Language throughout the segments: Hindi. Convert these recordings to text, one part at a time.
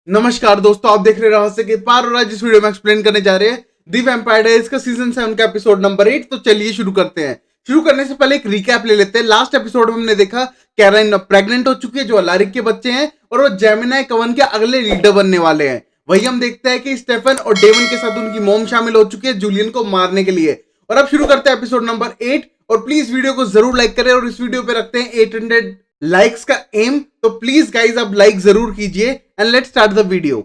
नमस्कार दोस्तों, आप देख रहे हैं रहस्य के पार। और आज इस वीडियो में एक्सप्लेन करने जा रहे हैं दी वैम्पायर डायरीज का सीजन 7 का एपिसोड नंबर 8। तो चलिए शुरू करते हैं। शुरू करने से पहले एक रिकैप ले लेते हैं। लास्ट एपिसोड में हमने देखा कैरोलिन प्रेग्नेंट हो चुकी है, जो अलारिक के बच्चे हैं, और वो जेमिनी कवन के अगले लीडर बनने वाले हैं। वही हम देखते हैं कि स्टेफन और डेवन के साथ उनकी मॉम शामिल हो चुकी है जूलियन को मारने के लिए। और अब शुरू करते हैं एपिसोड नंबर 8। और प्लीज वीडियो को जरूर लाइक करें, और इस वीडियो पे रखते हैं 800 लाइक्स का एम। तो प्लीज गाइज आप लाइक जरूर कीजिए and let's start the video.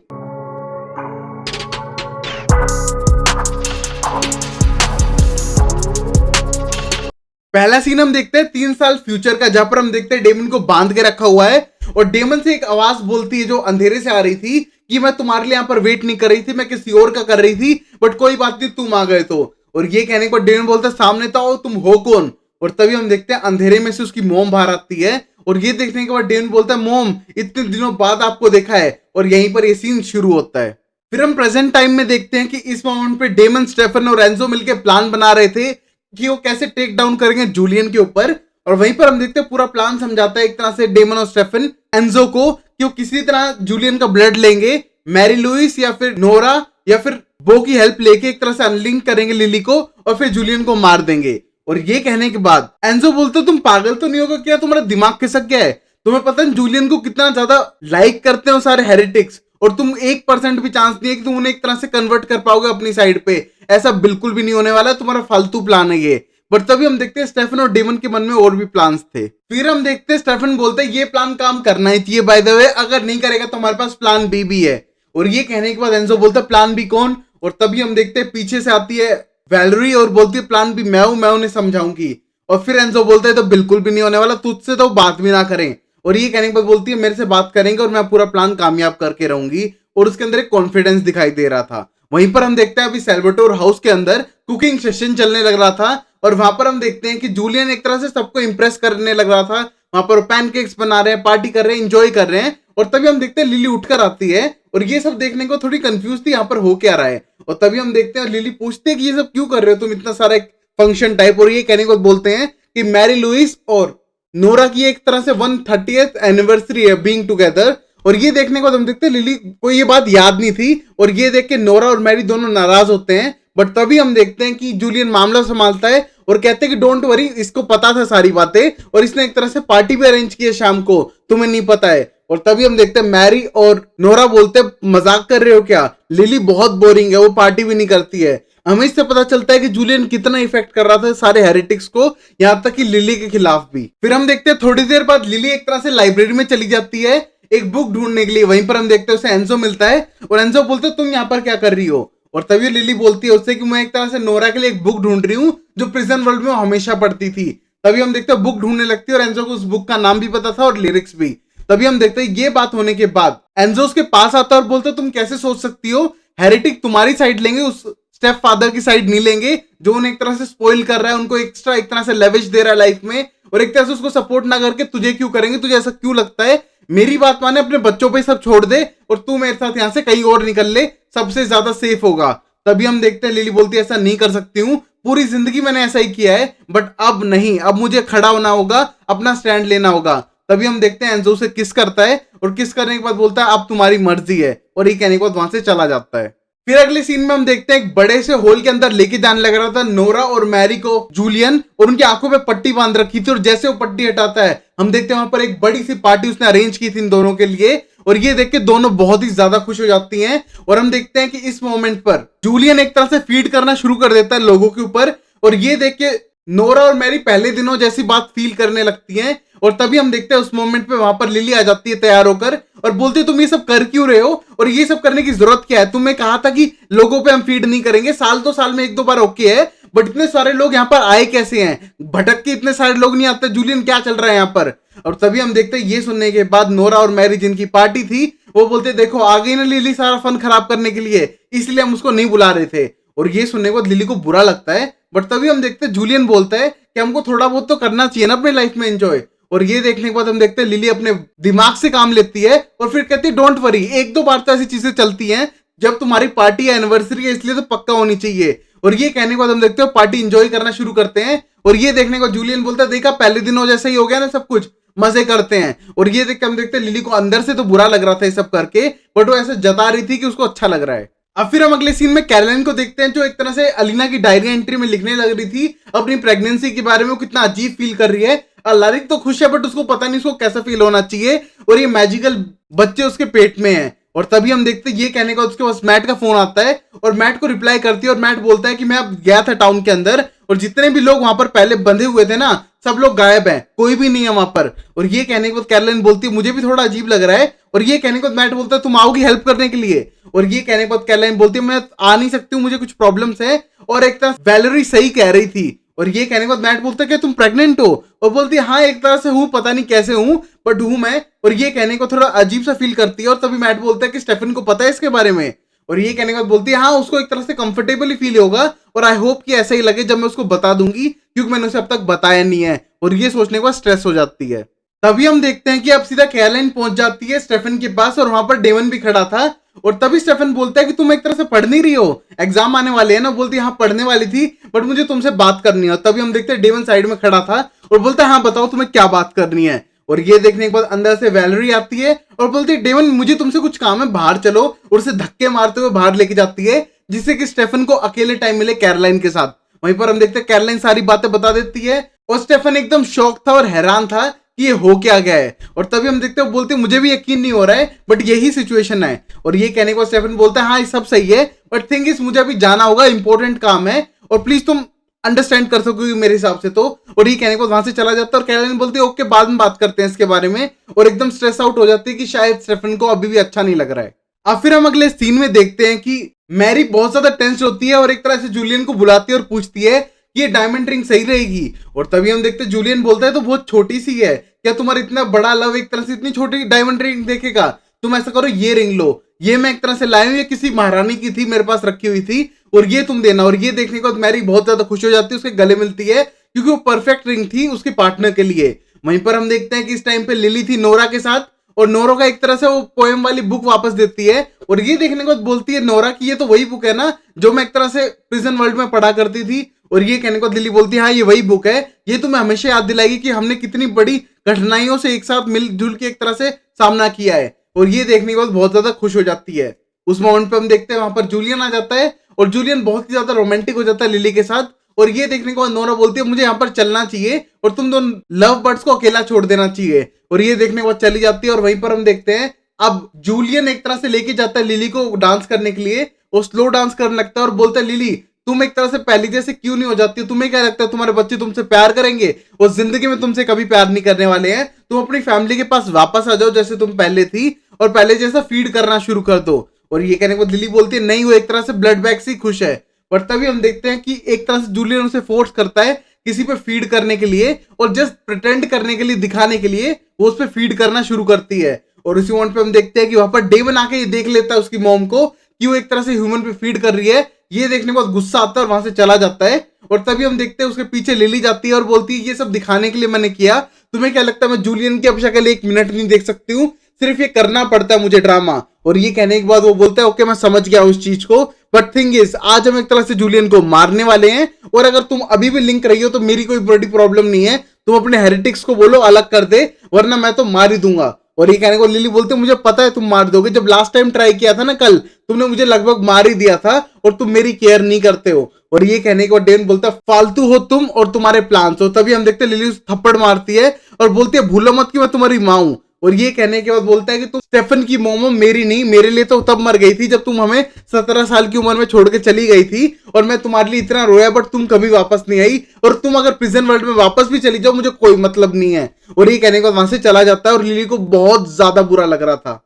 पहला सीन हम देखते हैं 3 साल फ्यूचर का, जहां पर हम देखते हैं डेमन को बांध के रखा हुआ है और डेमन से एक आवाज बोलती है जो अंधेरे से आ रही थी कि मैं तुम्हारे लिए यहां पर वेट नहीं कर रही थी, मैं किसी और का कर रही थी, बट कोई बात नहीं, तुम आ गए तो। और ये कहने के बाद डेमन बोलता है सामने तो आओ, तुम हो कौन। और तभी हम देखते हैं अंधेरे में से उसकी मोम बाहर आती है। और ये देखने के बाद डेमन बोलता है मोम, इतने दिनों बाद आपको देखा है। और यहीं पर ये सीन शुरू होता है। फिर हम प्रेजेंट टाइम में देखते हैं कि इस मोमेंट पे डेमन, स्टेफन और एंजो मिलकर प्लान बना रहे थे कि वो कैसे टेक डाउन करेंगे जूलियन के ऊपर। और वहीं पर हम देखते हैं पूरा प्लान समझाता है एक तरह से डेमन और स्टेफन एंजो को कि वो किसी तरह जूलियन का ब्लड लेंगे, मैरी लुइस या फिर नोरा या फिर बो की हेल्प लेके एक तरह से अनलिंक करेंगे लिली को और फिर जूलियन को मार देंगे। और ये कहने के बाद एंजो बोलते तुम पागल तो नहीं होगा क्या, तुम्हारा दिमाग खिसक गया है? तुम्हें पता है जूलियन को कितना ज्यादा लाइक करते हो सारे हेरिटिक्स, और तुम 1% भी चांस नहीं है कि तुम उन्हें एक तरह से कन्वर्ट कर पाओगे अपनी साइड पे। ऐसा बिल्कुल भी नहीं होने वाला है, तुम्हारा फालतू प्लान है ये। बट तभी हम देखते हैं स्टेफन और डेमन के मन में और भी प्लान्स थे। फिर हम देखते हैं स्टेफन बोलते हैं ये प्लान काम करना ही चाहिए बाय द वे, अगर नहीं करेगा तो हमारे पास प्लान बी भी है। और ये कहने के बाद एंजो बोलता है प्लान बी कौन? और तभी हम देखते हैं पीछे से आती है वैलेरी और बोलती है प्लान बी मैं उन्हें समझाऊंगी। और फिर एंजो बोलता है तो बिल्कुल भी नहीं होने वाला, तुझसे तो बात भी ना करें। और ये कहने के बाद बोलती है मेरे से बात करेंगे और मैं पूरा प्लान कामयाब करके रहूंगी। और उसके अंदर एक कॉन्फिडेंस दिखाई दे रहा था। वहीं पर हम देखते हैं अभी सैल्वाटोर हाउस के अंदर कुकिंग सेशन चलने लग रहा था। और वहां पर हम देखते हैं कि जूलियन एक तरह से सबको इंप्रेस करने लग रहा था। वहां पर पैनकेक्स बना रहे हैं, पार्टी कर रहे हैं, एंजॉय कर रहे हैं। और तभी हम देखते हैं लिली उठकर आती है और ये सब देखने को थोड़ी कंफ्यूज थी यहाँ पर हो क्या रहा है। और तभी हम देखते हैं लिली पूछते हैं कि ये सब क्यों कर रहे हो तुम, इतना सारा फंक्शन टाइप। और ये कहने को बोलते हैं कि मैरी लुइस और नोरा की एक तरह से 130th एनिवर्सरी है बीइंग टुगेदर। और ये देखने के बाद हम देखते हैं लिली को ये बात याद नहीं थी। और ये देख के नोरा और मैरी दोनों नाराज होते हैं। बट तभी हम देखते हैं कि जूलियन मामला संभालता है और कहते हैं कि डोंट वरी, इसको पता था सारी बातें और इसने एक तरह से पार्टी भी अरेंज की है शाम को, तुम्हें नहीं पता है। और तभी हम देखते हैं मैरी और नोरा बोलते हैं मजाक कर रहे हो क्या, लिली बहुत बोरिंग है, वो पार्टी भी नहीं करती है। हमें इससे पता चलता है कि जूलियन कितना इफेक्ट कर रहा था सारे हेरिटिक्स को, यहां तक कि लिली के खिलाफ भी। फिर हम देखते हैं थोड़ी देर बाद लिली एक तरह से लाइब्रेरी में चली जाती है एक बुक ढूंढने के लिए। वहीं पर हम देखते हैं उसे एंजो मिलता है और एंजो बोलते तुम यहाँ पर क्या कर रही हो? और तभी लिली बोलती है उससे कि मैं एक तरह से नोरा के लिए एक बुक ढूंढ रही हूँ जो प्रिजन वर्ल्ड में हमेशा पढ़ती थी। तभी हम देखते हैं बुक ढूंढने लगती है और एंजो को उस बुक का नाम भी पता था और लिरिक्स भी। तभी हम देखते हैं ये बात होने के बाद एंजो उसके पास आता है और बोलते तुम कैसे सोच सकती हो, हेरिटिक तुम्हारी साइड लेंगे, उस स्टेप फादर की साइड नहीं लेंगे जो उन्हें एक तरह से स्पॉइल कर रहा है, उनको एक्स्ट्रा एक तरह से लेविश दे रहा है लाइफ में, और एक तरह से उसको सपोर्ट ना करके तुझे क्यों करेंगे, तुझे ऐसा क्यों लगता है? मेरी बात माने, अपने बच्चों पे सब छोड़ दे और तू मेरे साथ यहां से कहीं और निकल ले, सबसे ज्यादा सेफ होगा। तभी हम देखते हैं लिली बोलती है ऐसा नहीं कर सकती हूँ, पूरी जिंदगी मैंने ऐसा ही किया है, बट अब नहीं, अब मुझे खड़ा होना होगा, अपना स्टैंड लेना होगा। तभी हम देखते हैं एंजो से किस करता है और किस करने के बाद बोलता है अब तुम्हारी मर्जी है, और ये कहने के बाद वहां से चला जाता है। फिर अगले सीन में हम देखते हैं एक बड़े से होल के अंदर लेके जाने लग रहा था नोरा और मैरी को जूलियन, और उनकी आंखों पे पट्टी बांध रखी थी। और जैसे वो पट्टी हटाता है हम देखते हैं वहां पर एक बड़ी सी पार्टी उसने अरेंज की थी इन दोनों के लिए। और ये देख के दोनों बहुत ही ज्यादा खुश हो जाती हैं। और हम देखते हैं कि इस मोमेंट पर जूलियन एक तरह से फीड करना शुरू कर देता है लोगों के ऊपर। और ये देख के नोरा और मैरी पहले दिनों जैसी बात फील करने लगती हैं। और तभी हम देखते हैं उस मोमेंट पे वहां पर लिली आ जाती है तैयार होकर और बोलती है तुम ये सब कर क्यों रहे हो, और ये सब करने की जरूरत क्या है? तुमने कहा था कि लोगों पे हम फीड नहीं करेंगे, साल में 1-2 बार ओके है, बट इतने सारे लोग यहाँ पर आए कैसे हैं? भटक के इतने सारे लोग नहीं आते, जूलियन क्या चल रहा है यहाँ पर? और तभी हम देखते हैं ये सुनने के बाद नोरा और मैरी जिनकी पार्टी थी वो बोलते देखो आ गई ना लिली सारा फन खराब करने के लिए, इसलिए हम उसको नहीं बुला रहे थे। और ये सुनने के बाद लिली को बुरा लगता है। बट तभी हम देखते हैं जूलियन बोलता है कि हमको थोड़ा बहुत तो करना चाहिए ना अपने लाइफ में एंजॉय। और ये देखने के बाद हम देखते हैं लिली अपने दिमाग से काम लेती है और फिर कहती है डोंट वरी, 1-2 बार तो ऐसी चीजें चलती हैं, जब तुम्हारी पार्टी है, एनिवर्सरी है, इसलिए तो पक्का होनी चाहिए। और ये कहने के बाद हम देखते हैं पार्टी एंजॉय करना शुरू करते हैं। और ये देखने को जूलियन बोलता है देखा पहले दिनों जैसा ही हो गया ना सब कुछ, मजे करते हैं। और ये देख के हम देखते हैं लिली को अंदर से तो बुरा लग रहा था ये सब करके, बट वो ऐसे जता रही थी कि उसको अच्छा लग रहा है। अब फिर हम अगले सीन में कैरोलाइन को देखते हैं जो एक तरह से अलीना की डायरी एंट्री में लिखने लग रही थी अपनी प्रेगनेंसी के बारे में, वो कितना अजीब फील कर रही है। लारिक तो खुश है बट उसको पता नहीं उसको कैसा फील होना चाहिए, और ये मैजिकल बच्चे उसके पेट में है। और तभी हम देखते हैं ये कहने का उसके पास मैट का फोन आता है और मैट को रिप्लाई करती है, और मैट बोलता है कि मैं अब गया था टाउन के अंदर और जितने भी लोग वहां पर पहले बंधे हुए थे ना सब लोग गायब हैं, कोई भी नहीं है वहां पर। और ये कहने के बाद कैरोलाइन बोलती है मुझे भी थोड़ा अजीब लग रहा है। और ये कहने के बाद मैट बोलता है तुम आओगी हेल्प करने के लिए। और ये कहने के बाद कैरोलाइन बोलती है मैं आ नहीं सकती हूँ, मुझे कुछ प्रॉब्लम्स है। और एक तरह वैलेरी सही कह रही थी। और ये कहने के बाद मैट बोलता है कि तुम प्रेग्नेंट हो, और बोलती है हाँ एक तरह से हूँ, पता नहीं कैसे हूँ बट हूँ मैं। और ये कहने को थोड़ा अजीब सा फील करती है। और तभी मैट बोलता है कि स्टेफन को पता है इसके बारे में। और ये कहने के बाद बोलती है हाँ उसको एक तरह से कंफर्टेबल ही फील होगा, और आई होप कि ऐसा ही लगे जब मैं उसको बता दूंगी, क्योंकि मैंने उसे अब तक बताया नहीं है। और ये सोचने के बाद स्ट्रेस हो जाती है। तभी हम देखते हैं कि अब सीधा कैरोलाइन पहुंच जाती है स्टेफन के पास, और वहां पर डेमन भी खड़ा था। और तभी स्टेफन बोलता है कि तुम एक तरह से पढ़ नहीं रही हो, एग्जाम आने वाले हैं ना। बोलती है हाँ पढ़ने वाली थी बट मुझे तुमसे बात करनी है। तभी हम देखते हैं डेमन साइड में खड़ा था और बोलता है हाँ बताओ तुम्हें क्या बात करनी है। और ये देखने के बाद अंदर से वैलेरी आती है और बोलती है डेमन मुझे तुमसे कुछ काम है, बाहर चलो। और उसे धक्के मारते हुए बाहर लेके जाती है, जिससे कि स्टेफन को अकेले टाइम मिले कैरोलाइन के साथ। वहीं पर हम देखते हैं कैरोलाइन सारी बातें बता देती है, और स्टेफन एकदम शॉक था और हैरान था कि ये हो क्या गया है। और तभी हम देखते हैं बोलते हैं मुझे भी यकीन नहीं हो रहा है बट यही सिचुएशन है। और ये कहने के बाद स्टेफन बोलता है हाँ ये सब सही है बट थिंग इज मुझे अभी जाना होगा, इंपॉर्टेंट काम है, और प्लीज तुम अंडरस्टैंड कर सकोगे मेरे हिसाब से तो। और ये कहने के बाद वहां से चला जाता है, और कैरोलाइन बोलती है ओके बाद में बात करते हैं इसके बारे में। और एकदम स्ट्रेस आउट हो जाती है कि शायद स्टेफन को अभी भी अच्छा नहीं लग रहा है। अब फिर हम अगले सीन में देखते हैं कि मैरी बहुत ज्यादा टेंस होती है और एक तरह से जूलियन को बुलाती है और पूछती है कि ये डायमंड रिंग सही रहेगी। और तभी हम देखते हैं जूलियन बोलता है तो बहुत छोटी सी है, क्या तुम्हारा इतना बड़ा लव एक तरह से इतनी छोटी डायमंड रिंग देखेगा, तुम ऐसा करो ये रिंग लो, ये मैं एक तरह से लाया हूं, ये किसी महारानी की थी मेरे पास रखी हुई थी, और ये तुम देना। और ये देखने के बाद मैरी बहुत ज्यादा खुश हो जाती है, उसके गले मिलती है क्योंकि वो परफेक्ट रिंग थी उसके पार्टनर के लिए। वहीं पर हम देखते हैं कि इस टाइम पे लिली थी नोरा के साथ, और नोरा का एक तरह से वो पोएम वाली बुक वापस देती है। और ये देखने के बाद बोलती है नोरा की ये तो वही बुक है ना जो मैं एक तरह से प्रिजन वर्ल्ड में पढ़ा करती थी। और ये कहने को लिली बोलती है हाँ ये वही बुक है, ये तुम्हें हमेशा याद दिलाएगी कि हमने कितनी बड़ी कठिनाइयों से एक साथ मिलजुल के एक तरह से सामना किया है। और ये देखने के बाद बहुत ज्यादा खुश हो जाती है। उस मोमेंट पे हम देखते हैं वहां पर जूलियन आ जाता है, और जूलियन बहुत ही ज्यादा रोमांटिक हो जाता है लिली के साथ। और ये देखने के बाद नोरा बोलती है मुझे यहाँ पर चलना चाहिए और तुम दोनों लव बर्ड्स को अकेला छोड़ देना चाहिए। और ये देखने के बाद चली जाती है, और वहीं पर हम देखते हैं अब जूलियन एक तरह से लेके जाता है लिली को डांस करने के लिए। वो स्लो डांस करने लगता है और बोलता है लिली तुम एक तरह से पहले जैसे क्यों नहीं हो जाती, तुम्हें क्या लगता है तुम्हारे बच्चे तुमसे प्यार करेंगे, वो जिंदगी में तुमसे कभी प्यार नहीं करने वाले हैं, तुम अपनी फैमिली के पास वापस आ जाओ जैसे तुम पहले थी, और पहले जैसा फीड करना शुरू कर दो। और ये कहने को लिली बोलती है नहीं वो एक तरह से ब्लड बैग से खुश है। पर तभी हम देखते हैं कि एक तरह से जूलियन उसे फोर्स करता है किसी पे फीड करने के लिए, और जस्ट प्रिटेंड करने के लिए, दिखाने के लिए वो उस पे फीड करना शुरू करती है। और उसी मोमेंट पे हम देखते हैं कि वहां पर डेवन आके ये देख लेता है उसकी मॉम को कि वो एक तरह से ह्यूमन पे फीड कर रही है। ये देखने के बाद गुस्सा आता है और वहां से चला जाता है। और तभी हम देखते हैं उसके पीछे लिली जाती है और बोलती है ये सब दिखाने के लिए मैंने किया, तुम्हें क्या लगता है मैं जूलियन की अपेक्षा के लिए एक मिनट नहीं देख सकती हूँ, सिर्फ ये करना पड़ता है मुझे ड्रामा। और ये कहने के बाद वो बोलता है ओके मैं समझ गया उस चीज को, बट थिंग इज आज हम एक तरह से जूलियन को मारने वाले हैं, और अगर तुम अभी भी लिंक रही हो तो मेरी कोई बड़ी प्रॉब्लम नहीं है, तुम अपने हेरिटिक्स को बोलो अलग कर दे वरना मैं तो मार ही दूंगा। और ये कहने को लिली बोलते मुझे पता है तुम मार दोगे, जब लास्ट टाइम ट्राई किया था ना कल तुमने मुझे लगभग मार ही दिया था और तुम मेरी केयर नहीं करते हो। और ये कहने के बाद डेवन बोलता है फालतू हो तुम और तुम्हारे प्लान्स हो। तभी हम देखते हैं लिली थप्पड़ मारती है और बोलती है भूलो मत कि मैं तुम्हारी माँ हूं। और ये कहने के बाद बोलता है कि तुम स्टेफन की मोमो मेरी नहीं, मेरे लिए तो तब मर गई थी जब तुम हमें 17 साल की उम्र में छोड़ के चली गई थी, और मैं तुम्हारे लिए इतना रोया बट तुम कभी वापस नहीं आई, और तुम अगर प्रिजन वर्ल्ड में वापस भी चली जाओ मुझे कोई मतलब नहीं है। और ये कहने के बाद वहां से चला जाता है, और लिली को बहुत ज्यादा बुरा लग रहा था।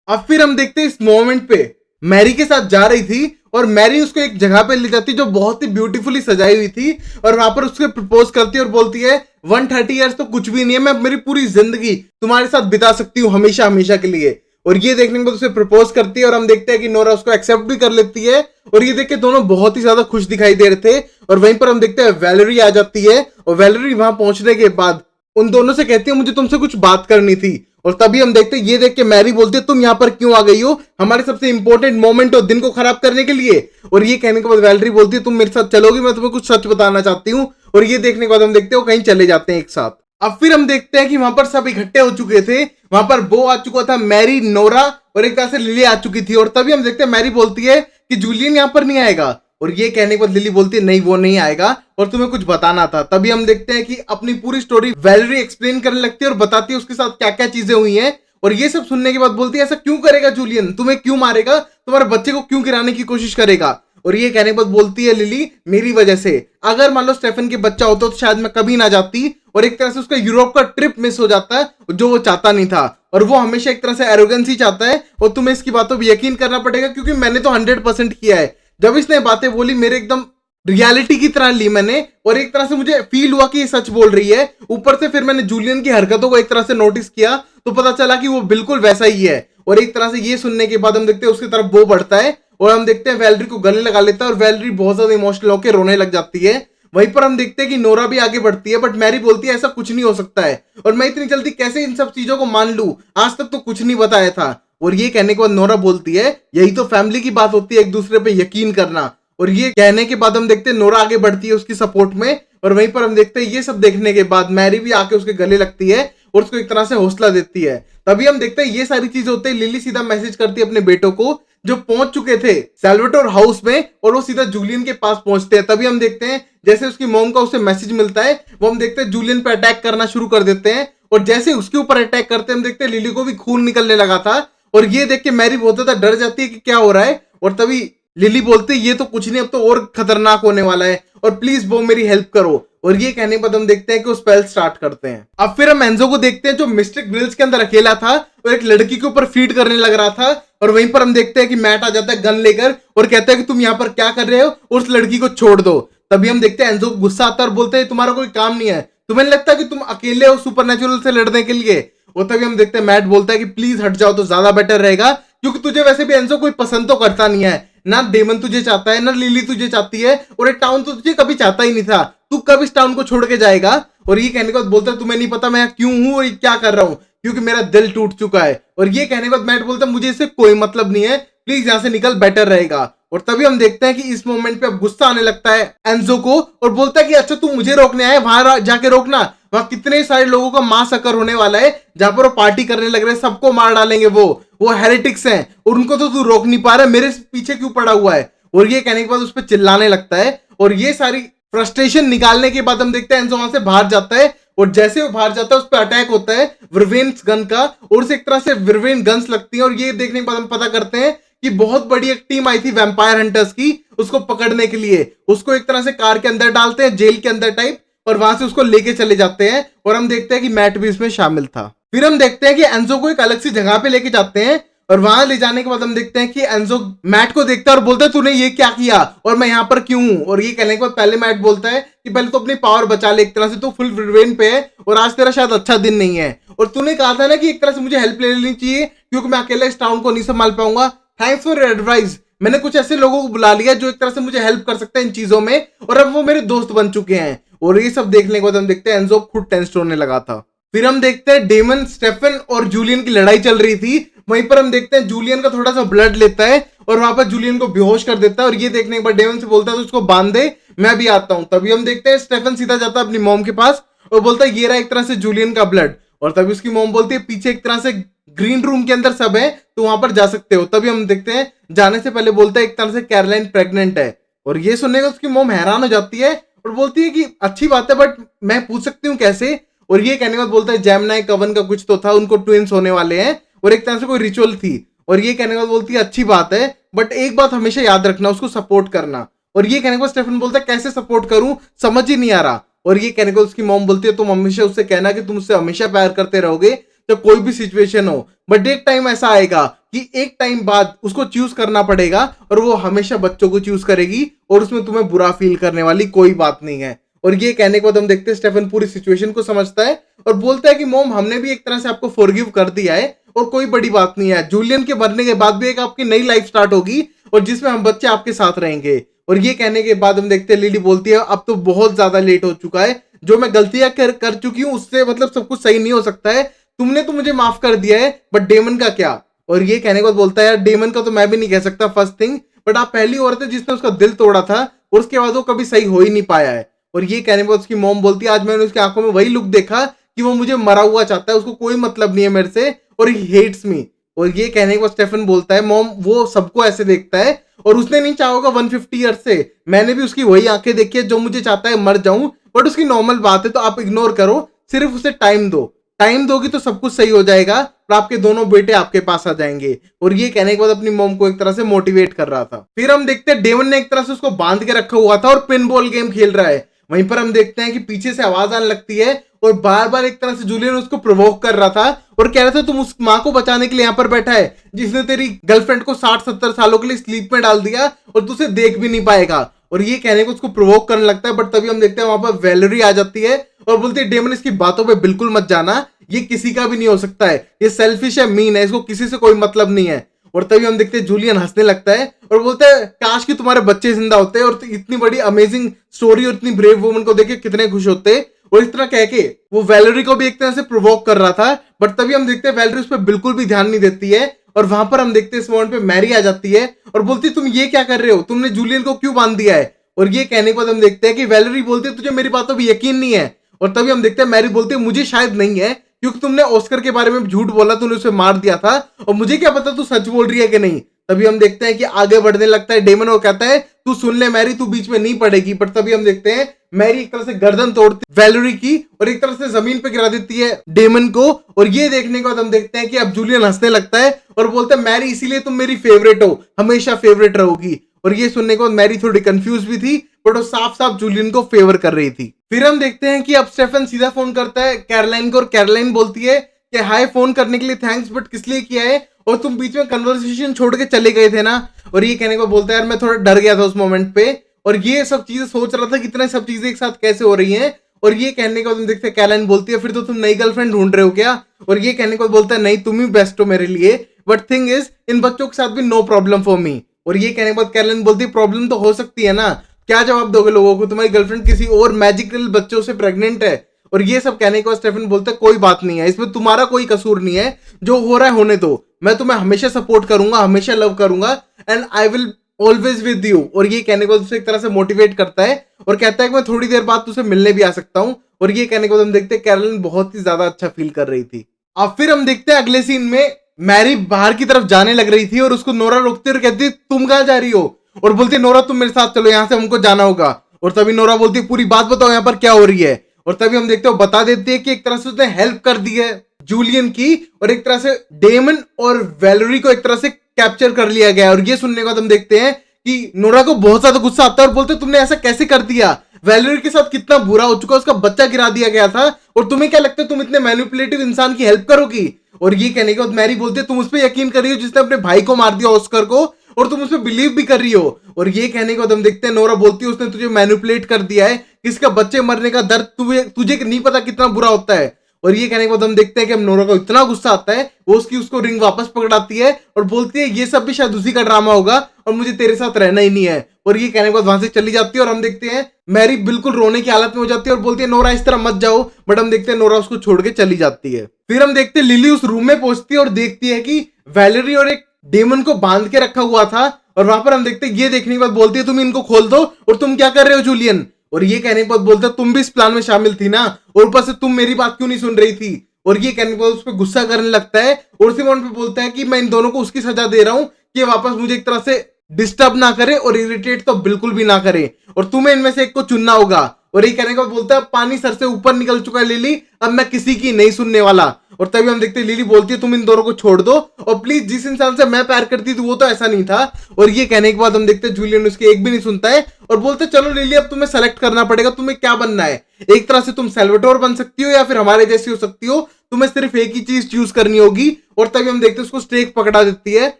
अब फिर हम देखते हैं इस मोमेंट पे मैरी के साथ जा रही थी, और मैरी उसको एक जगह पे ले जाती जो बहुत ही ब्यूटीफुली सजाई हुई थी, और वहां पर उसके प्रपोज करती है और बोलती है 130 ईयर्स तो कुछ भी नहीं है, मैं मेरी पूरी जिंदगी तुम्हारे साथ बिता सकती हूँ हमेशा हमेशा के लिए। और ये देखने के बाद उसे प्रपोज करती है, और हम देखते हैं कि नोरा उसको एक्सेप्ट भी कर लेती है। और ये देख के दोनों बहुत ही ज्यादा खुश दिखाई दे रहे थे। और वहीं पर हम देखते हैं वैलेरी आ जाती है, और वैलेरी वहां पहुंचने के बाद उन दोनों से कहती है मुझे तुमसे कुछ बात करनी थी। और तभी हम देखते हैं ये देख के मैरी बोलती है तुम यहाँ पर क्यों आ गई हो, हमारे सबसे इंपॉर्टेंट मोमेंट हो दिन को खराब करने के लिए। और ये कहने के बाद वैलेरी बोलती है तुम मेरे साथ चलोगी, मैं तुम्हें कुछ सच बताना चाहती हूँ। और ये देखने के बाद हम देखते हो कहीं चले जाते हैं एक साथ। अब फिर हम देखते हैं कि वहां पर सब इकट्ठे हो चुके थे। वहां पर बो आ चुका था, मैरी, नोरा और एक तरह से लिली आ चुकी थी। और तभी हम देखते हैं मैरी बोलती है कि जूलियन यहाँ पर नहीं आएगा। और ये कहने के बाद लिली बोलती है नहीं वो नहीं आएगा और तुम्हें कुछ बताना था। तभी हम देखते हैं कि अपनी पूरी स्टोरी वैलेरी एक्सप्लेन करने लगती है और बताती है उसके साथ क्या क्या चीजें हुई हैं। और ये सब सुनने के बाद बोलती है ऐसा क्यों करेगा जूलियन, तुम्हें क्यों मारेगा, तुम्हारे बच्चे को क्यों गिराने की कोशिश करेगा। और ये कहने के बाद बोलती है लिली मेरी वजह से, अगर मान लो स्टेफन के बच्चा होता तो शायद मैं कभी ना जाती। और एक तरह से उसका यूरोप का ट्रिप मिस हो जाता है जो वो चाहता नहीं था। और वो हमेशा एक तरह से एरोगेंस ही चाहता है और तुम्हें इसकी बातों पर यकीन करना पड़ेगा क्योंकि मैंने तो 100% किया है। जब इसने बातें बोली मेरे एकदम रियलिटी की तरह ली मैंने और एक तरह से मुझे फील हुआ कि ये सच बोल रही है। ऊपर से फिर मैंने जूलियन की हरकतों को एक तरह से नोटिस किया तो पता चला कि वो बिल्कुल वैसा ही है। और एक तरह से ये सुनने के बाद हम देखते हैं उसकी तरफ वो बढ़ता है और हम देखते हैं वैलेरी को गले लगा लेता है और वैलेरी बहुत ज्यादा इमोशनल होकर रोने लग जाती है। वहीं पर हम देखते हैं कि नोरा भी आगे बढ़ती है बट मैरी बोलती है ऐसा कुछ नहीं हो सकता है और मैं इतनी जल्दी कैसे इन सब चीजों को मान लूं, आज तक तो कुछ नहीं बताया था। और ये कहने के बाद नोरा बोलती है यही तो फैमिली की बात होती है, एक दूसरे पे यकीन करना। और ये कहने के बाद हम देखते हैं नोरा आगे बढ़ती है उसकी सपोर्ट में। और वहीं पर हम देखते हैं ये सब देखने के बाद मैरी भी आके उसके गले लगती है और उसको एक तरह से हौसला देती है। तभी हम देखते हैं ये सारी चीजें होते हैं लिली सीधा मैसेज करती है अपने बेटों को जो पहुंच चुके थे सैल्वाटोर हाउस में और वो सीधा जूलियन के पास पहुंचते हैं। तभी हम देखते हैं जैसे उसकी मॉम का उसे मैसेज मिलता है वो हम देखते हैं जूलियन पे अटैक करना शुरू कर देते हैं। और जैसे उसके ऊपर अटैक करते हैं हम देखते हैं लिली को भी खून निकलने लगा था। और ये देख के मैरी बहुत ज्यादा डर जाती है कि क्या हो रहा है। और तभी लिली बोलते ये तो कुछ नहीं, अब तो और खतरनाक होने वाला है और प्लीज वो मेरी हेल्प करो। और ये कहने के बाद हम देखते हैं कि वो स्पेल स्टार्ट करते हैं। अब फिर हम एंजो को देखते हैं जो मिस्टिक ग्रिल्स के अंदर अकेला था और एक लड़की के ऊपर फीड करने लग रहा था। और वहीं पर हम देखते हैं कि मैट आ जाता है गन लेकर और कहता है कि तुम यहाँ पर क्या कर रहे हो और उस लड़की को छोड़ दो। तभी हम देखते हैं एंजो को गुस्सा आता है और बोलते हैं तुम्हारा कोई काम नहीं है, तुम्हें लगता है कि तुम अकेले हो सुपरनेचुरल से लड़ने के लिए। और तभी हम देखते हैं मैट बोलता है कि प्लीज हट जाओ तो ज्यादा बेटर रहेगा क्योंकि तुझे वैसे भी एंजो कोई पसंद तो करता नहीं है, ना डेमन तुझे चाहता है ना लिली तुझे चाहती है और ये टाउन तो तुझे कभी चाहता ही नहीं था, तू कब इस टाउन को छोड़ के जाएगा। और ये कहने के बाद बोलता है तुम्हें नहीं पता मैं क्यों हूं और क्या कर रहा हूं क्योंकि मेरा दिल टूट चुका है। और ये कहने के बाद मैट बोलता है मुझे इससे कोई मतलब नहीं है, प्लीज यहां से निकल बेटर रहेगा। और तभी हम देखते हैं कि इस मोमेंट पे अब गुस्सा आने लगता है एंजो को और बोलता है कि अच्छा तू मुझे रोकने आया, वहां जाके रोकना, वहां कितने सारे लोगों का मास अकर होने वाला है जहां पर वो पार्टी करने लग रहे हैं, सबको मार डालेंगे, वो हेरेटिक्स हैं और उनको तो तू रोक नहीं पा रहा, मेरे पीछे क्यों पड़ा हुआ है। और ये कहने के बाद उस पर चिल्लाने लगता है और ये सारी फ्रस्ट्रेशन निकालने के बाद हम देखते हैं एंजो वहां से बाहर जाता है और जैसे वो बाहर जाता है उस पर अटैक होता है विरवेन्स गन का और उसे एक तरह से विरवेन गन्स लगती है। और ये देखने के बाद हम पता करते हैं कि बहुत बड़ी एक टीम आई थी वैम्पायर हंटर्स की उसको पकड़ने के लिए। उसको एक तरह से कार के अंदर डालते हैं जेल के अंदर टाइप और वहां से उसको लेके चले जाते हैं और हम देखते हैं कि मैट भी इसमें शामिल था। फिर हम देखते हैं कि एंजो को एक अलग सी जगह पे लेके जाते हैं और वहां ले जाने के बाद हम देखते हैं कि एंजो मैट को देखता है और बोलता है तूने ये क्या किया और मैं यहाँ पर क्यों हूं। और ये कहने के बाद पहले मैट बोलता है कि पहले तो अपनी पावर बचा ले, एक तरह से तो फुल रिवेन पे है और आज तेरा शायद अच्छा दिन नहीं है और तूने कहा था ना कि एक तरह से मुझे हेल्प ले लेनी चाहिए क्योंकि मैं अकेले इस टाउन को नहीं संभाल पाऊंगा, थैंक्स फॉर एडवाइस, मैंने कुछ ऐसे लोगों को बुला लिया जो एक तरह से मुझे हेल्प कर सकते हैं इन चीजों में और अब वो मेरे दोस्त बन चुके हैं। और ये सब देखने के बाद हम देखते हैं एंजो खुद टेंस होने लगा था। फिर हम देखते हैं डेमन, स्टेफन और जूलियन की लड़ाई चल रही थी। वहीं पर हम देखते हैं जूलियन का थोड़ा सा ब्लड लेता है और वहां पर जूलियन को बेहोश कर देता है और ये देखने के बाद डेमन से बोलता है तो उसको बांध दे, मैं भी आता हूं। तभी हम देखते हैं स्टेफन सीधा जाता है अपनी मॉम के पास और बोलता है ये रहा एक तरह से जूलियन का ब्लड। और तभी उसकी मॉम बोलती है पीछे एक तरह से ग्रीन रूम के अंदर सब है तो वहां पर जा सकते हो। तभी हम देखते हैं जाने से पहले बोलता है एक तरह से कैरोलाइन प्रेग्नेंट है और ये सुनने का उसकी मॉम हैरान हो जाती है और बोलती है कि अच्छी बात है बट मैं पूछ सकती हूँ कैसे। और ये कहने के बाद बोलता है जेमिनी कवन का कुछ तो था, उनको ट्विंस होने वाले हैं और एक तरह से कोई रिचुअल थी। और ये कहने के बाद बोलती है अच्छी बात है बट एक बात हमेशा याद रखना, उसको सपोर्ट करना। और ये कहने के बाद स्टेफन बोलता है कैसे सपोर्ट करूं, समझ ही नहीं आ रहा। और ये कहने के बाद उसकी मॉम बोलती है तुम हमेशा उससे कहना कि तुम उससे हमेशा प्यार करते रहोगे तो कोई भी सिचुएशन हो, बट एक टाइम ऐसा आएगा कि एक टाइम बाद उसको चूज करना पड़ेगा और वो हमेशा बच्चों को चूज करेगी और उसमें तुम्हें बुरा फील करने वाली कोई बात नहीं है। और ये कहने के बाद हम देखते हैं स्टेफन पूरी सिचुएशन को समझता है और बोलता है कि मॉम हमने भी एक तरह से आपको फॉरगिव कर दिया है और कोई बड़ी बात नहीं है, जूलियन के मरने के बाद भी एक आपकी नई लाइफ स्टार्ट होगी और जिसमें हम बच्चे आपके साथ रहेंगे। और ये कहने के बाद हम देखते हैं लिली बोलती है अब तो बहुत ज्यादा लेट हो चुका है, जो मैं गलतियां कर चुकी हूँ उससे मतलब सब कुछ सही नहीं हो सकता है, तुमने तो मुझे माफ कर दिया है बट डेमन का क्या। और ये कहने के बाद बोलता है यार डेमन का तो मैं भी नहीं कह सकता फर्स्ट थिंग, बट आप पहली औरत है जिसने उसका दिल तोड़ा था और उसके बाद वो कभी सही हो ही नहीं पाया है। और ये कहने के बाद उसकी मॉम बोलती है आज मैंने उसकी आंखों में वही लुक देखा कि वो मुझे मरा हुआ चाहता है, उसको कोई मतलब नहीं है मेरे से और ही हेट्स मी। और ये कहने के बाद स्टेफन बोलता है मॉम वो सबको ऐसे देखता है और उसने नहीं चाहा होगा 150 ईयर से, मैंने भी उसकी वही आंखें देखी है, जो मुझे चाहता है मर जाऊं, बट उसकी नॉर्मल बात है, तो आप इग्नोर करो, सिर्फ उसे टाइम दो, टाइम दोगी तो सब कुछ सही हो जाएगा और आपके दोनों बेटे आपके पास आ जाएंगे। और ये कहने के बाद अपनी मॉम को एक तरह से मोटिवेट कर रहा था। फिर हम देखते हैं डेमन ने एक तरह से उसको बांध के रखा हुआ था और पिन बॉल गेम खेल रहा है। वहीं पर हम देखते हैं कि पीछे से आवाज आने लगती है और बार बार एक तरह से जूलियन उसको प्रोवोक कर रहा था और कह रहा था तुम उस माँ को बचाने के लिए यहाँ पर बैठा है जिसने तेरी गर्लफ्रेंड को 60-70 सालों के लिए स्लीप में डाल दिया और तू उसे देख भी नहीं पाएगा। और ये कहने को उसको प्रोवोक करने लगता है, बट तभी हम देखते हैं वहां पर वैलेरी आ जाती है और बोलती है डेमन इसकी बातों पे बिल्कुल मत जाना, ये किसी का भी नहीं हो सकता है, ये सेल्फिश है, मीन है, इसको किसी से कोई मतलब नहीं है। और तभी हम देखते हैं जूलियन हंसने लगता है और बोलता है काश कि तुम्हारे बच्चे जिंदा होते और इतनी बड़ी अमेजिंग स्टोरी और इतनी ब्रेव वुमन को देख के कितने खुश होते। और इस तरह कह के वो वैलेरी को भी एक तरह से प्रोवोक कर रहा था, बट तभी हम देखते हैं वैलेरी उस पर बिल्कुल भी ध्यान नहीं देती है। और वहां पर हम देखते हैं इस मोमेंट पे मैरी आ जाती है और बोलती है तुम ये क्या कर रहे हो, तुमने जूलियन को क्यों बांध दिया है। और ये कहने के बाद हम देखते हैं कि वैलेरी बोलती है तुझे मेरी बातों पर यकीन नहीं है। और तभी हम देखते हैं मैरी बोलती है मुझे शायद नहीं है क्योंकि तुमने ऑस्कर के बारे में झूठ बोला, तूने उसे मार दिया था और मुझे क्या पता तू सच बोल रही है कि नहीं। तभी हम देखते हैं कि आगे बढ़ने लगता है डेमन और कहता है तू सुन ले मैरी, तू बीच में नहीं पड़ेगी। पर तभी हम देखते हैं मैरी एक तरह से गर्दन तोड़ती वैलेरी की और एक तरह से जमीन पे गिरा देती है डेमन को। और ये देखने के बाद हम देखते हैं कि अब जूलियन हंसने लगता है और बोलता है मैरी इसीलिए तुम मेरी फेवरेट हो, हमेशा फेवरेट रहोगी। और ये सुनने के बाद मैरी थोड़ी कंफ्यूज भी थी बट वो साफ साफ जूलियन को फेवर कर रही थी। फिर हम देखते हैं कि अब स्टेफन सीधा फोन करता है कैरोलाइन को और कैरोलाइन बोलती है कि हाय फोन करने के लिए थैंक्स, बट किस लिए किया है और तुम बीच में कन्वर्सेशन छोड़ के चले गए थे ना। और ये कहने को बोलता है यार मैं थोड़ा डर गया था उस मोमेंट पे और ये सब चीजें सोच रहा था कितने सब चीजें एक साथ कैसे हो रही हैं। और ये कहने के बाद हम देखते हैं कैरोलाइन बोलती है फिर तो तुम नई गर्लफ्रेंड ढूंढ रहे हो क्या। और ये कहने को बोलता है नहीं तुम ही बेस्ट हो मेरे लिए, बट थिंग इज इन बच्चों के साथ भी नो प्रॉब्लम फॉर मी। और ये कहने के बाद कैरोलाइन बोलती है प्रॉब्लम तो हो सकती है ना, क्या जवाब दोगे लोगों को, तुम्हारी गर्लफ्रेंड किसी और मैजिकल बच्चों से प्रेग्नेंट है। और ये सब कहने के बाद स्टेफन बोलता है कोई बात नहीं है, इसमें तुम्हारा कोई कसूर नहीं है, जो हो रहा है होने दो, मैं तुम्हें हमेशा सपोर्ट करूंगा, हमेशा लव करूंगा and I will always with you. और ये कहने के बाद उसे एक तरह से मोटिवेट करता है और कहता है कि मैं थोड़ी देर बाद तुझसे मिलने भी आ सकता हूँ। और ये कहने के बाद हम देखते हैं कैरोलिन बहुत ही ज्यादा अच्छा फील कर रही थी। अब फिर हम देखते हैं अगले सीन में मैरी बाहर की तरफ जाने लग रही थी और उसको नोरा रोकती और कहती तुम कहाँ जा रही हो। और बोलती है नोरा तुम मेरे साथ चलो, यहाँ से हमको जाना होगा। और तभी नोरा बोलती है पूरी बात बताओ यहाँ पर क्या हो रही है। और तभी हम देखते हो बता देती है कि एक तरह से उसने हेल्प कर दी है जूलियन की और एक तरह से डेमन और वैलेरी को एक तरह से कैप्चर कर लिया गया। और ये सुनने के बाद हम देखते हैं कि नोरा को बहुत ज्यादा गुस्सा आता है और बोलते तुमने ऐसा कैसे कर दिया, वैलेरी के साथ कितना बुरा हो चुका, उसका बच्चा गिरा दिया गया था और तुम्हें क्या लगता है तुम इतने मैनिपुलेटिव इंसान की हेल्प करोगी। और ये कहने के बाद मैरी बोलती है तुम उस पर यकीन कर रही हो जिसने अपने भाई को मार दिया ऑस्कर को और तुम उस पर बिलीव भी कर रही हो। और ये कहने के बाद हम देखते हैं नोरा बोलती है उसने तुझे मैनिपुलेट कर दिया है, किसका बच्चे मरने का दर्द तुझे नहीं पता कितना बुरा होता है। और ये कहने के बाद हम देखते हैं कि हम नोरा को इतना गुस्सा आता है वो उसको रिंग वापस पकड़ाती है और बोलती है ये सब भी शायद उसी का ड्रामा होगा और मुझे तेरे साथ रहना ही नहीं है। और ये कहने के बाद वहां से चली जाती है और हम देखते हैं मैरी बिल्कुल रोने की हालत में हो जाती है और बोलती है नोरा इस तरह मत जाओ, बट हम देखते हैं नोरा उसको छोड़ के चली जाती है। फिर हम देखते हैं लिली उस रूम में पहुंचती है और देखती है कि वैलेरी और एक डेमन को बांध के रखा हुआ था। और वहां पर हम देखते हैं ये देखने के बाद बोलती है तुम इनको खोल दो और तुम क्या कर रहे हो जूलियन। और ये कहने के बाद बोलता है तुम भी इस प्लान में शामिल थी ना और ऊपर से तुम मेरी बात क्यों नहीं सुन रही थी। और ये कहने के बाद उस पर गुस्सा करने लगता है और उसी मोमेंट पे बोलता है कि मैं इन दोनों को उसकी सजा दे रहा हूं कि वापस मुझे एक तरह से डिस्टर्ब ना करे और इरिटेट तो बिल्कुल भी ना करे और तुम्हें इनमें से एक को चुनना होगा। और ये कहने के बाद बोलता है पानी सर से ऊपर निकल चुका है लिली, अब मैं किसी की नहीं सुनने वाला। और तभी हम देखते हैं लिली बोलती है तुम इन दोनों को छोड़ दो और प्लीज जिस इंसान से मैं प्यार करती थी वो तो ऐसा नहीं था। और ये कहने के बाद हम देखते हैं जूलियन उसके एक भी नहीं सुनता है और बोलते चलो लिली अब तुम्हें सेलेक्ट करना पड़ेगा, तुम्हें क्या बनना है, एक तरह से तुम सेल्वाटोर बन सकती हो या फिर हमारे जैसी हो सकती हो, तुम्हें सिर्फ एक ही चीज चूज करनी होगी। और तभी हम देखते हैं उसको स्टेक पकड़ा देती है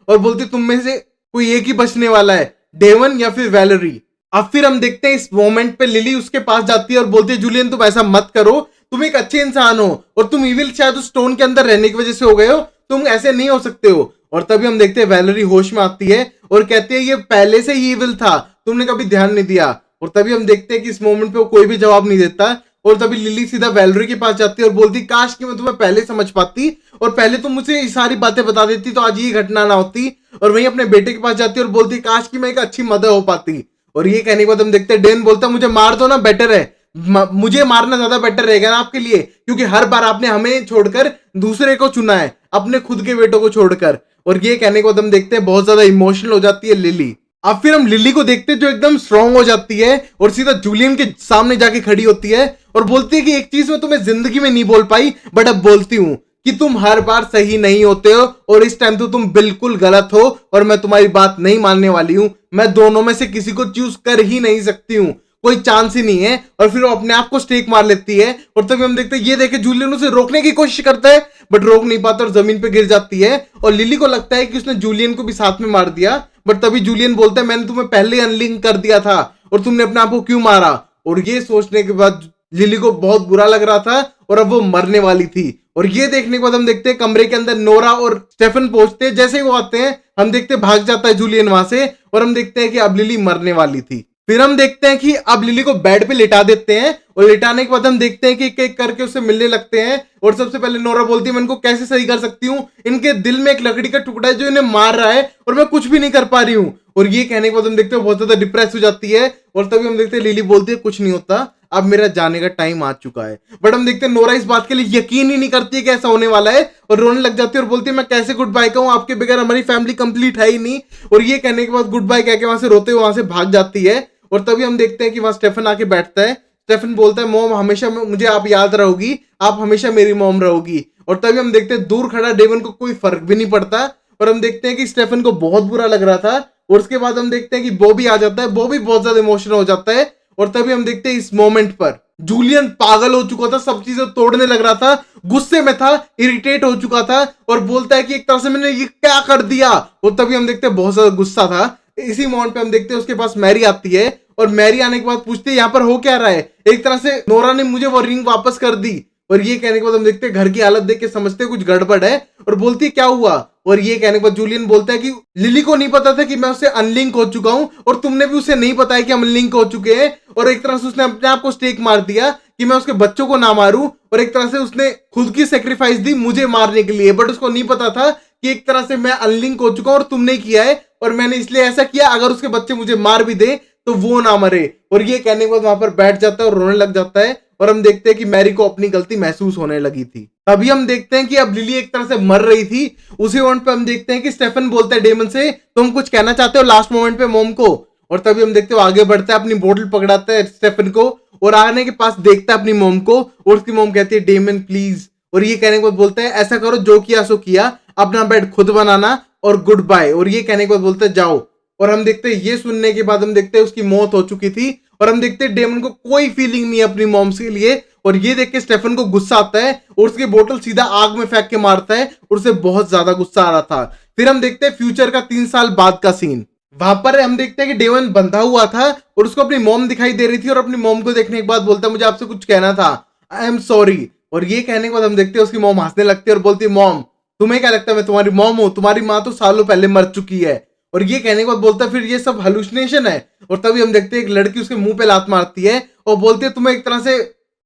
और बोलती तुम में से कोई एक ही बचने वाला है, डेमन या फिर वैलेरी। अब फिर हम देखते हैं इस मोमेंट पे लिली उसके पास जाती है और बोलती है जूलियन तुम ऐसा मत करो, तुम एक अच्छे इंसान हो और तुम इविल शायद उस स्टोन के अंदर रहने की वजह से हो गए हो, तुम ऐसे नहीं हो सकते हो। और तभी हम देखते हैं वैलेरी होश में आती है और कहती है ये पहले से ही इविल था, तुमने कभी ध्यान नहीं दिया। और तभी हम देखते हैं कि इस मोमेंट पे वो कोई भी जवाब नहीं देता और तभी लिली सीधा वैलेरी के पास जाती है और बोलती काश कि मैं तुम्हें पहले समझ पाती और पहले तुम मुझे ये सारी बातें बता देती तो आज ये घटना ना होती। और वहीं अपने बेटे के पास जाती है और बोलती काश कि मैं एक अच्छी मदर हो पाती। और ये कहने के बाद हम देखते हैं डेन बोलता मुझे मार दो ना बेटर है, मुझे मारना ज्यादा बेटर रहेगा ना आपके लिए, क्योंकि हर बार आपने हमें छोड़कर दूसरे को चुना है, अपने खुद के बेटों को छोड़कर। और ये कहने को हम देखते हैं बहुत ज्यादा इमोशनल हो जाती है लिली। अब फिर हम लिली को देखते हैं जो एकदम स्ट्रांग हो जाती है और सीधा जूलियन के सामने जाके खड़ी होती है और बोलती है कि एक चीज मैं तुम्हें जिंदगी में नहीं बोल पाई बट अब बोलती हूं कि तुम हर बार सही नहीं होते हो और इस टाइम तो तुम बिल्कुल गलत हो और मैं तुम्हारी बात नहीं मानने वाली हूं। मैं दोनों में से किसी को चूज कर ही नहीं सकती हूं, कोई चांस ही नहीं है। और फिर वो अपने आप को स्टेक मार लेती है और तभी हम देखते हैं ये देखे जूलियन उसे रोकने की कोशिश करता है बट रोक नहीं पाता और जमीन पे गिर जाती है। और लिली को लगता है कि उसने जूलियन को भी साथ में मार दिया, बट तभी जूलियन बोलता है मैंने तुम्हें पहले अनलिंक कर दिया था और तुमने अपने आप को क्यों मारा। और ये सोचने के बाद लिली को बहुत बुरा लग रहा था और अब वो मरने वाली थी। और ये देखने के बाद हम देखते हैं कमरे के अंदर नोरा और स्टेफन पहुंचते हैं। जैसे ही वो आते हैं हम देखते हैं भाग जाता है जूलियन वहां से और हम देखते हैं कि अब लिली मरने वाली थी। फिर हम देखते हैं कि अब लिली को बेड पे लिटा देते हैं और लिटाने के बाद हम देखते हैं कि एक एक करके उससे मिलने लगते हैं। और सबसे पहले नोरा बोलती है मैं इनको कैसे सही कर सकती हूँ, इनके दिल में एक लकड़ी का टुकड़ा है जो इन्हें मार रहा है और मैं कुछ भी नहीं कर पा रही हूँ। और ये कहने के बाद हम देखते हैं बहुत ज्यादा डिप्रेस हो जाती है और तभी हम देखते हैं लिली बोलती है कुछ नहीं होता, अब मेरा जाने का टाइम आ चुका है। बट हम देखते हैं नोरा इस बात के लिए यकीन ही नहीं करती है कि ऐसा होने वाला है और रोने लग जाती है और बोलती है मैं कैसे गुड बाय कहूं, आपके बगैर हमारी फैमिली कंप्लीट है ही नहीं। और ये कहने के बाद गुड बाय कह के वहां से रोते हुए वहां से भाग जाती है। और तभी हम देखते हैं कि वहां स्टेफन आके बैठता है। स्टेफन बोलता है मॉम हमेशा मुझे आप याद रहोगी, आप हमेशा मेरी मॉम रहोगी। और तभी हम देखते हैं दूर खड़ा डेवन को कोई फर्क भी नहीं पड़ता और हम देखते हैं कि स्टेफन को बहुत बुरा लग रहा था। और उसके बाद हम देखते हैं कि बॉबी आ जाता है, बॉबी बहुत ज्यादा इमोशनल हो जाता है। और तभी हम देखते हैं इस मोमेंट पर जूलियन पागल हो चुका था, सब चीजें तोड़ने लग रहा था, गुस्से में था, इरिटेट हो चुका था और बोलता है कि एक तरह से मैंने ये क्या कर दिया। और तभी हम देखते हैं बहुत ज्यादा गुस्सा था। इसी मोमेंट पे हम देखते हैं उसके पास मैरी आती है और मैरी आने के बाद पूछती है यहाँ पर हो क्या रहा है। एक तरह से नोरा ने मुझे वो रिंग वापस कर दी। और ये कहने के बाद हम देखते हैं घर की हालत देख के समझते हैं कुछ गड़बड़ है और बोलती है क्या हुआ। और ये कहने के बाद जूलियन बोलता है कि लिली को नहीं पता था कि मैं उससे अनलिंक हो चुका हूं और तुमने भी उसे नहीं बताया कि हम अनलिंक हो चुके हैं। और एक तरह से उसने अपने आप को स्टेक मार दिया कि मैं उसके बच्चों को ना मारूं और एक तरह से उसने खुद की सेक्रीफाइस दी मुझे मारने के लिए। बट उसको नहीं पता था कि एक तरह से मैं अनलिंक हो चुका हूं और तुमने किया है और मैंने इसलिए ऐसा किया अगर उसके बच्चे मुझे मार भी दे तो वो ना मरे। और ये कहने के बाद वहां पर बैठ जाता है और रोने लग जाता है और हम देखते हैं कि मैरी को अपनी गलती महसूस होने लगी थी। तभी हम देखते हैं कि अब लिली एक तरह से मर रही थी। उसी मोमेंट पे हम देखते हैं कि स्टेफन बोलता है डेमन से तुम कुछ कहना चाहते हो लास्ट मोमेंट पे मॉम को। और तभी हम देखते हो आगे बढ़ता है, अपनी बोतल पकड़ाता है स्टेफन को और आने के पास देखता है अपनी मॉम को और उसकी मॉम कहती है डेमन प्लीज। और ये कहने के बाद बोलता है ऐसा करो जो किया सो किया, अपना बेड खुद बनाना और गुड बाय। और ये कहने के बाद बोलता है जाओ। और हम देखते हैं ये सुनने के बाद हम देखते हैं उसकी मौत हो चुकी थी और हम देखते हैं डेमन को कोई फीलिंग नहीं है अपनी मॉम्स के लिए। और ये देख के स्टेफन को गुस्सा आता है और उसकी बोतल सीधा आग में फेंक के मारता है और उसे बहुत ज्यादा गुस्सा आ रहा था। फिर हम देखते हैं फ्यूचर का 3 साल बाद का सीन। वहां पर हम देखते हैं कि डेमन बंधा हुआ था और उसको अपनी मॉम दिखाई दे रही थी और अपनी मॉम को देखने के बाद बोलता है मुझे आपसे कुछ कहना था, आई एम सॉरी। और ये कहने के बाद हम देखते हैं उसकी मॉम हंसने लगती है और बोलती है मॉम तुम्हें क्या लगता है मैं तुम्हारी मॉम हूं, तुम्हारी माँ तो सालों पहले मर चुकी है। और ये कहने के बाद बोलता है फिर ये सब हेलुसिनेशन है। और तभी हम देखते हैं एक लड़की उसके मुंह पे लात मारती है और बोलती है तुम्हें एक तरह से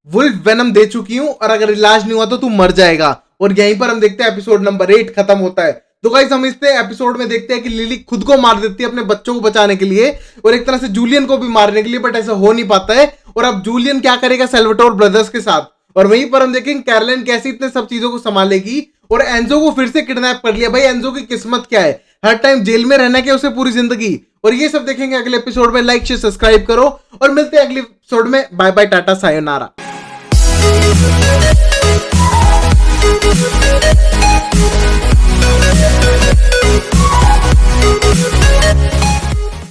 वुल्फ वेनम दे चुकी हूं और अगर इलाज नहीं हुआ तो तू मर जाएगा। और यहीं पर हम देखते हैं एपिसोड नंबर 8 खत्म होता है। तो गाइस हम इस एपिसोड में देखते हैं कि लिली खुद को मार देती है अपने बच्चों को बचाने के लिए और एक तरह से जूलियन को भी मारने के लिए, बट ऐसा हो नहीं पाता है। और अब जूलियन क्या करेगा सेल्वाटोर ब्रदर्स के साथ। और वहीं पर हम देखेंगे कैरोलिन कैसे इतने सब चीजों को संभालेगी। और एंजो को फिर से किडनैप कर लिया। भाई एंजो की किस्मत क्या है, हर टाइम जेल में रहना क्या उसे पूरी जिंदगी। और ये सब देखेंगे अगले एपिसोड में। लाइक शेयर सब्सक्राइब करो और मिलते हैं अगले एपिसोड में। Bye bye, tata, sayonara. We'll be right back.